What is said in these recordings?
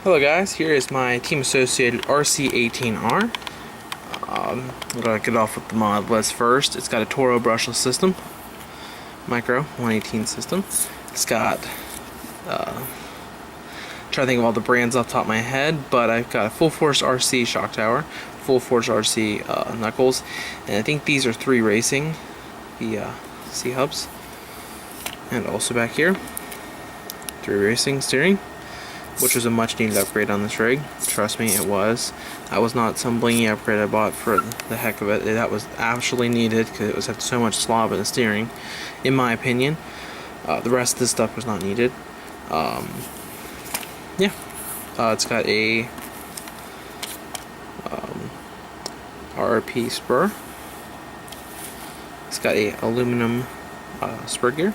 Hello guys, here is my team associated RC18R. I'm going to get off with the mod list first. It's got a Toro brushless system, micro 118 system. It's got, trying to think of all the brands off the top of my head, but I've got a full force RC shock tower, full force RC knuckles, and I think these are 3 racing, the C hubs. And also back here, 3 racing steering, which was a much needed upgrade on this rig. Trust me, it was. That was not some blingy upgrade I bought for the heck of it. That was actually needed because it was had so much slob in the steering, in my opinion. The rest of this stuff was not needed. It's got a RRP spur. It's got a aluminum spur gear.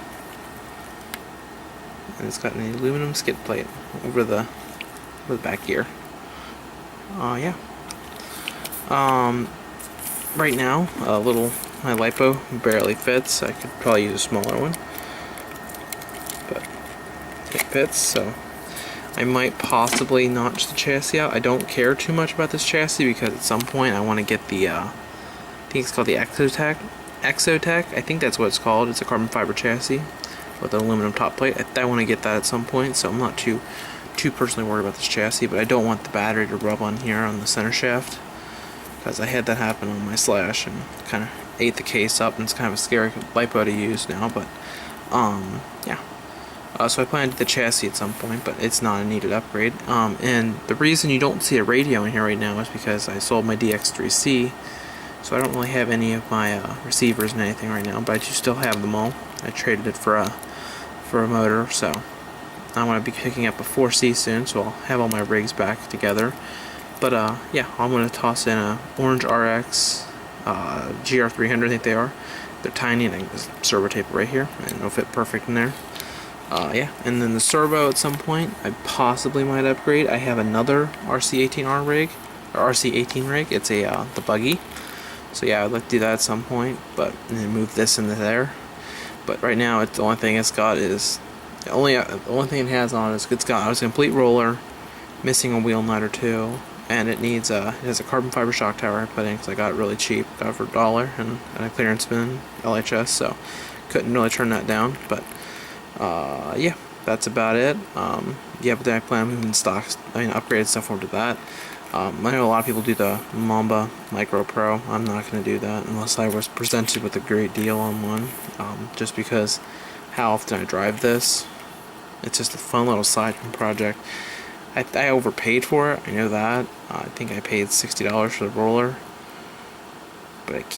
And it's got an aluminum skid plate over the back gear. Right now, my lipo barely fits. I could probably use a smaller one, but it fits. So I might possibly notch the chassis out. I don't care too much about this chassis because at some point I want to get the I think it's called the Exotech. I think that's what it's called. It's a carbon fiber chassis with an aluminum top plate. I want to get that at some point, so I'm not too personally worried about this chassis, but I don't want the battery to rub on here on the center shaft, because I had that happen on my Slash and kind of ate the case up, and it's kind of a scary lipo to use now, but so I plan to do the chassis at some point, but it's not a needed upgrade. And the reason you don't see a radio in here right now is because I sold my DX3C, so I don't really have any of my receivers and anything right now, but I do still have them all. I traded it for a motor, so I'm going to be picking up a 4C soon, so I'll have all my rigs back together. But I'm going to toss in a Orange RX GR300, I think they are. They're tiny, and I can just servo tape it right here, and it'll fit perfect in there. And then the servo at some point, I possibly might upgrade. I have another RC18R rig, or RC18 rig. It's the buggy. So yeah, I'd like to do that at some point, and then move this into there. But right now, the only thing it's got is the only thing it has on it is it's got a complete roller, missing a wheel nut or two, and it has a carbon fiber shock tower I put in because I got it really cheap, got it for $1 and a clearance bin LHS, so couldn't really turn that down. But that's about it. But then I plan on moving upgraded stuff over to that. I know a lot of people do the Mamba Micro Pro. I'm not going to do that unless I was presented with a great deal on one, just because how often I drive this. It's just a fun little side project. I overpaid for it, I know that. I think I paid $60 for the roller, but